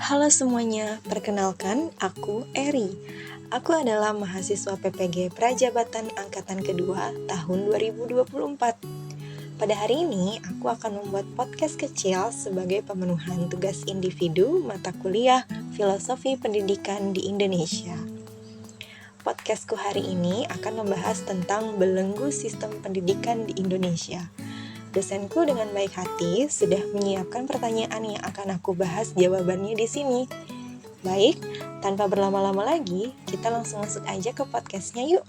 Halo semuanya, perkenalkan aku Eri. Aku adalah mahasiswa PPG Prajabatan Angkatan Kedua tahun 2024. Pada hari ini, aku akan membuat podcast kecil sebagai pemenuhan tugas individu mata kuliah Filosofi Pendidikan di Indonesia. Podcastku hari ini akan membahas tentang belenggu sistem pendidikan di Indonesia. Dosenku dengan baik hati sudah menyiapkan pertanyaan yang akan aku bahas jawabannya di sini. Baik, tanpa berlama-lama lagi, kita langsung masuk aja ke podcastnya yuk.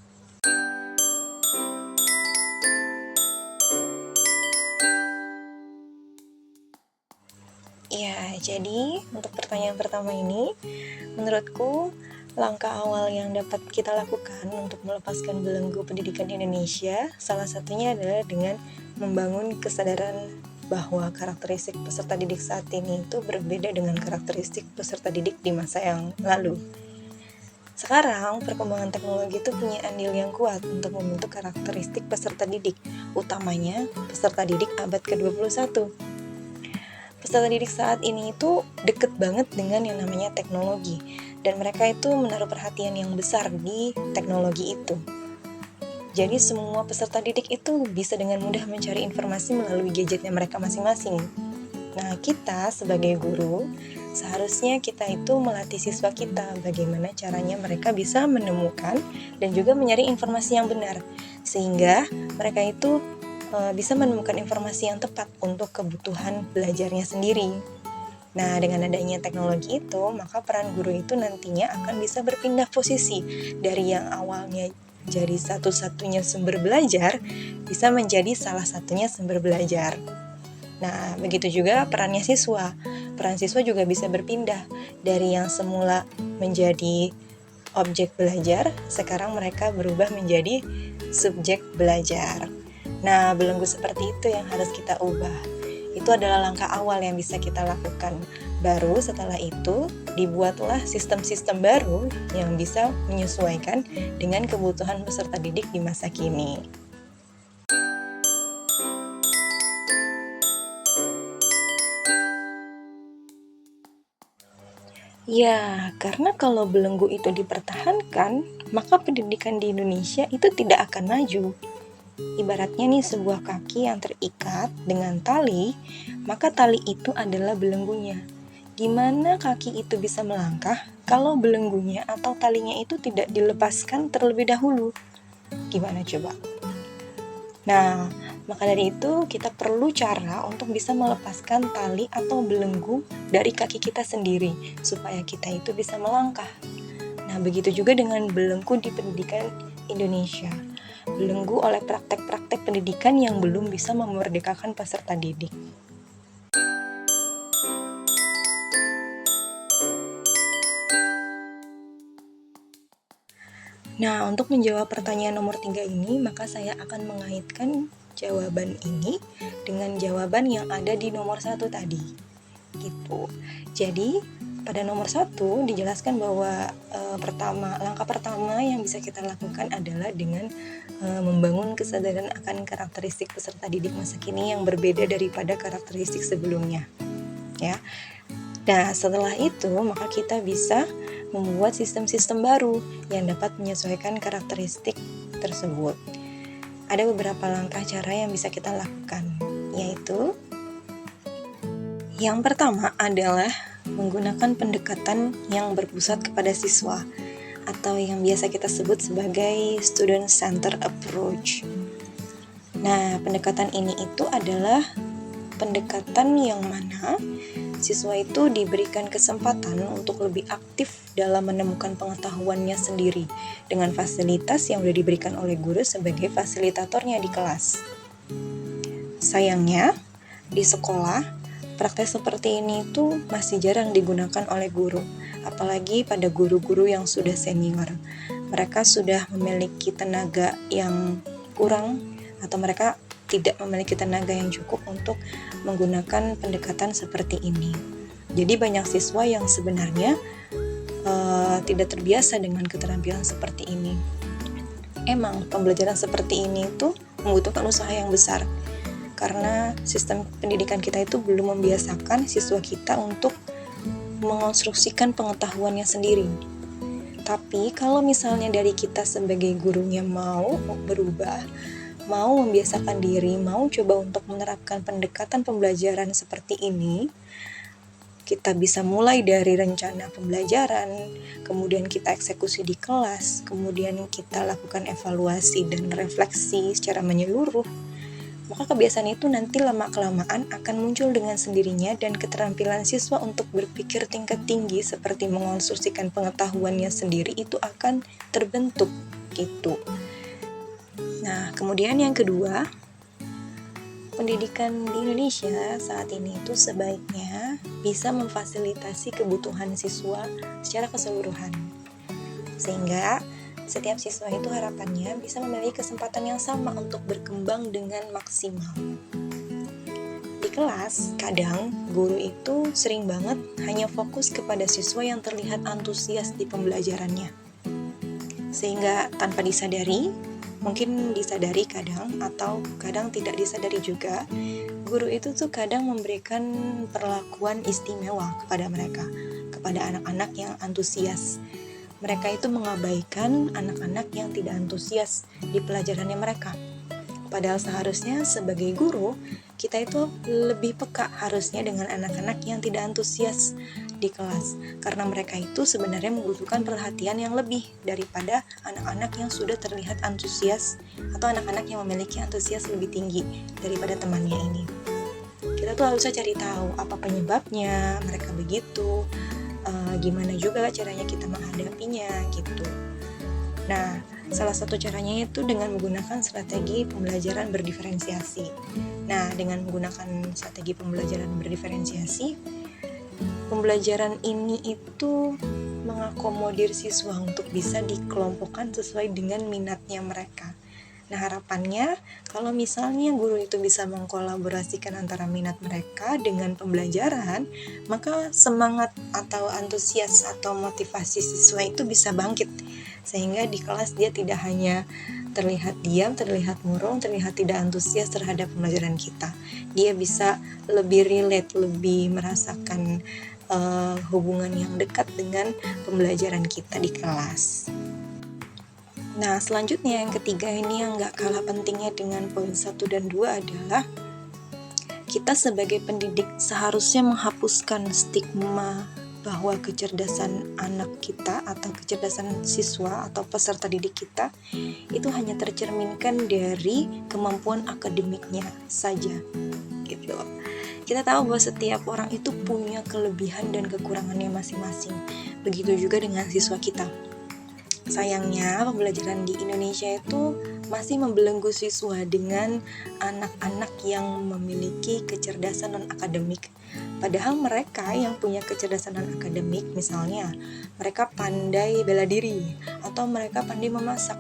Ya, jadi untuk pertanyaan pertama ini, menurutku langkah awal yang dapat kita lakukan untuk melepaskan belenggu pendidikan di Indonesia, salah satunya adalah dengan membangun kesadaran bahwa karakteristik peserta didik saat ini itu berbeda dengan karakteristik peserta didik di masa yang lalu. Sekarang, perkembangan teknologi itu punya andil yang kuat untuk membentuk karakteristik peserta didik, utamanya peserta didik abad ke-21. Peserta didik saat ini itu deket banget dengan yang namanya teknologi, dan mereka itu menaruh perhatian yang besar di teknologi itu. Jadi semua peserta didik itu bisa dengan mudah mencari informasi melalui gadgetnya mereka masing-masing. Nah, kita sebagai guru, seharusnya kita itu melatih siswa kita bagaimana caranya mereka bisa menemukan dan juga mencari informasi yang benar, sehingga mereka itu bisa menemukan informasi yang tepat untuk kebutuhan belajarnya sendiri. Nah, dengan adanya teknologi itu, maka peran guru itu nantinya akan bisa berpindah posisi dari yang awalnya jadi satu-satunya sumber belajar, bisa menjadi salah satunya sumber belajar. Nah, begitu juga perannya siswa. Peran siswa juga bisa berpindah dari yang semula menjadi objek belajar, sekarang mereka berubah menjadi subjek belajar. Nah, belenggu seperti itu yang harus kita ubah. Itu adalah langkah awal yang bisa kita lakukan. Baru setelah itu, dibuatlah sistem-sistem baru yang bisa menyesuaikan dengan kebutuhan peserta didik di masa kini. Ya, karena kalau belenggu itu dipertahankan, maka pendidikan di Indonesia itu tidak akan maju. Ibaratnya nih sebuah kaki yang terikat dengan tali, maka tali itu adalah belenggunya. Gimana kaki itu bisa melangkah kalau belenggunya atau talinya itu tidak dilepaskan terlebih dahulu? Gimana coba? Nah, maka dari itu kita perlu cara untuk bisa melepaskan tali atau belenggu dari kaki kita sendiri, supaya kita itu bisa melangkah. Nah, begitu juga dengan belenggu di pendidikan Indonesia. Belenggu oleh praktek-praktek pendidikan yang belum bisa memerdekakan peserta didik. Nah, untuk menjawab pertanyaan nomor 3 ini, maka saya akan mengaitkan jawaban ini dengan jawaban yang ada di nomor 1 tadi. Gitu. Jadi, pada nomor 1 dijelaskan bahwa langkah pertama yang bisa kita lakukan adalah dengan membangun kesadaran akan karakteristik peserta didik masa kini yang berbeda daripada karakteristik sebelumnya. Ya. Nah, setelah itu maka kita bisa membuat sistem-sistem baru yang dapat menyesuaikan karakteristik tersebut. Ada beberapa langkah cara yang bisa kita lakukan, yaitu yang pertama adalah menggunakan pendekatan yang berpusat kepada siswa atau yang biasa kita sebut sebagai student-centered approach. Nah, pendekatan ini itu adalah pendekatan yang mana siswa itu diberikan kesempatan untuk lebih aktif dalam menemukan pengetahuannya sendiri dengan fasilitas yang sudah diberikan oleh guru sebagai fasilitatornya di kelas. Sayangnya, di sekolah, praktek seperti ini tuh masih jarang digunakan oleh guru, apalagi pada guru-guru yang sudah senior. Mereka sudah memiliki tenaga yang kurang atau mereka tidak memiliki tenaga yang cukup untuk menggunakan pendekatan seperti ini. Jadi banyak siswa yang sebenarnya tidak terbiasa dengan keterampilan seperti ini. Emang pembelajaran seperti ini itu membutuhkan usaha yang besar, karena sistem pendidikan kita itu belum membiasakan siswa kita untuk mengonstruksikan pengetahuannya sendiri. Tapi kalau misalnya dari kita sebagai gurunya mau berubah, mau membiasakan diri, mau coba untuk menerapkan pendekatan pembelajaran seperti ini, kita bisa mulai dari rencana pembelajaran, kemudian kita eksekusi di kelas, kemudian kita lakukan evaluasi dan refleksi secara menyeluruh. Maka kebiasaan itu nanti lama-kelamaan akan muncul dengan sendirinya dan keterampilan siswa untuk berpikir tingkat tinggi seperti mengonstruksikan pengetahuannya sendiri itu akan terbentuk gitu. Nah, kemudian yang kedua, pendidikan di Indonesia saat ini itu sebaiknya bisa memfasilitasi kebutuhan siswa secara keseluruhan. Sehingga setiap siswa itu harapannya bisa memiliki kesempatan yang sama untuk berkembang dengan maksimal. Di kelas, kadang guru itu sering banget hanya fokus kepada siswa yang terlihat antusias di pembelajarannya. Sehingga tanpa disadari, mungkin disadari kadang atau kadang tidak disadari juga, guru itu tuh kadang memberikan perlakuan istimewa kepada mereka, kepada anak-anak yang antusias. Mereka itu mengabaikan anak-anak yang tidak antusias di pelajarannya mereka. Padahal seharusnya sebagai guru, kita itu lebih peka harusnya dengan anak-anak yang tidak antusias di kelas, karena mereka itu sebenarnya membutuhkan perhatian yang lebih daripada anak-anak yang sudah terlihat antusias atau anak-anak yang memiliki antusias lebih tinggi daripada temannya ini. Kita tuh harusnya cari tahu apa penyebabnya mereka begitu, gimana juga caranya kita menghadapinya gitu. Nah, salah satu caranya itu dengan menggunakan strategi pembelajaran berdiferensiasi. Nah, dengan menggunakan strategi pembelajaran berdiferensiasi, pembelajaran ini itu mengakomodir siswa untuk bisa dikelompokkan sesuai dengan minatnya mereka. Nah, harapannya kalau misalnya guru itu bisa mengkolaborasikan antara minat mereka dengan pembelajaran, maka semangat atau antusias atau motivasi siswa itu bisa bangkit. Sehingga di kelas dia tidak hanya terlihat diam, terlihat murung, terlihat tidak antusias terhadap pembelajaran kita. Dia bisa lebih relate, lebih merasakan hubungan yang dekat dengan pembelajaran kita di kelas. Nah, selanjutnya yang ketiga ini yang gak kalah pentingnya dengan poin 1 dan 2 adalah kita sebagai pendidik seharusnya menghapuskan stigma bahwa kecerdasan anak kita atau kecerdasan siswa atau peserta didik kita itu hanya tercerminkan dari kemampuan akademiknya saja gitu. Kita tahu bahwa setiap orang itu punya kelebihan dan kekurangannya masing-masing. Begitu juga dengan siswa kita. Sayangnya pembelajaran di Indonesia itu masih membelenggu siswa dengan anak-anak yang memiliki kecerdasan non-akademik. Padahal mereka yang punya kecerdasan non-akademik, misalnya mereka pandai bela diri atau mereka pandai memasak,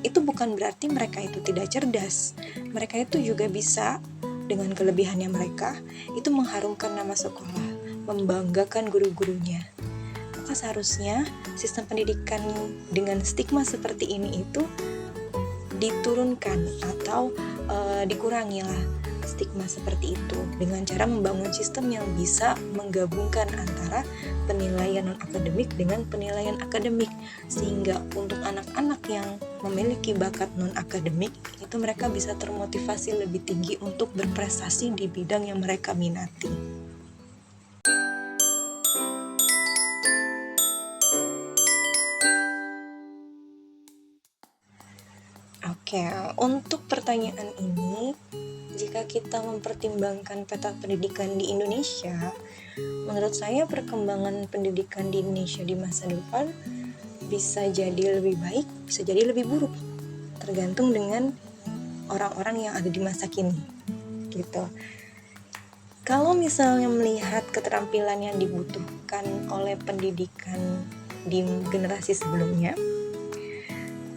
itu bukan berarti mereka itu tidak cerdas. Mereka itu juga bisa dengan kelebihannya mereka itu mengharumkan nama sekolah, membanggakan guru-gurunya. Maka seharusnya sistem pendidikan dengan stigma seperti ini itu diturunkan atau dikurangilah stigma seperti itu dengan cara membangun sistem yang bisa menggabungkan antara penilaian non-akademik dengan penilaian akademik, sehingga untuk anak-anak yang memiliki bakat non-akademik itu mereka bisa termotivasi lebih tinggi untuk berprestasi di bidang yang mereka minati. Oke, untuk pertanyaan ini, jika kita mempertimbangkan peta pendidikan di Indonesia, menurut saya perkembangan pendidikan di Indonesia di masa depan bisa jadi lebih baik, bisa jadi lebih buruk, tergantung dengan orang-orang yang ada di masa kini, gitu. Kalau misalnya melihat keterampilan yang dibutuhkan oleh pendidikan di generasi sebelumnya,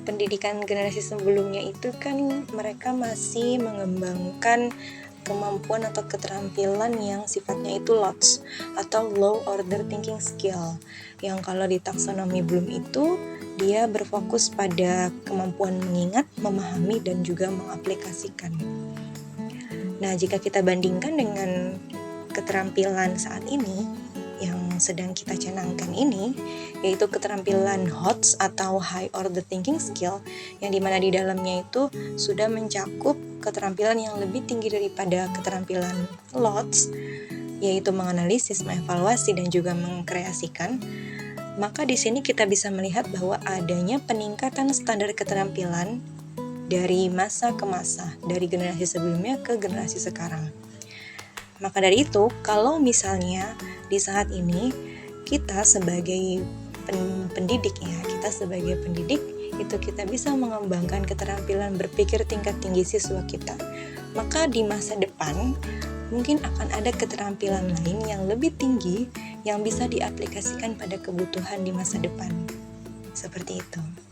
pendidikan generasi sebelumnya itu kan mereka masih mengembangkan kemampuan atau keterampilan yang sifatnya itu LOTS atau low order thinking skill, yang kalau di taksonomi Bloom itu dia berfokus pada kemampuan mengingat, memahami, dan juga mengaplikasikan. Nah, jika kita bandingkan dengan keterampilan saat ini yang yang sedang kita canangkan ini, yaitu keterampilan HOTS atau High Order Thinking Skill, yang dimana di dalamnya itu sudah mencakup keterampilan yang lebih tinggi daripada keterampilan LOTS, yaitu menganalisis, mengevaluasi, dan juga mengkreasikan. Maka di sini kita bisa melihat bahwa adanya peningkatan standar keterampilan dari masa ke masa, dari generasi sebelumnya ke generasi sekarang. Maka dari itu, kalau misalnya di saat ini kita sebagai pendidik itu kita bisa mengembangkan keterampilan berpikir tingkat tinggi siswa kita, maka di masa depan mungkin akan ada keterampilan lain yang lebih tinggi yang bisa diaplikasikan pada kebutuhan di masa depan. Seperti itu.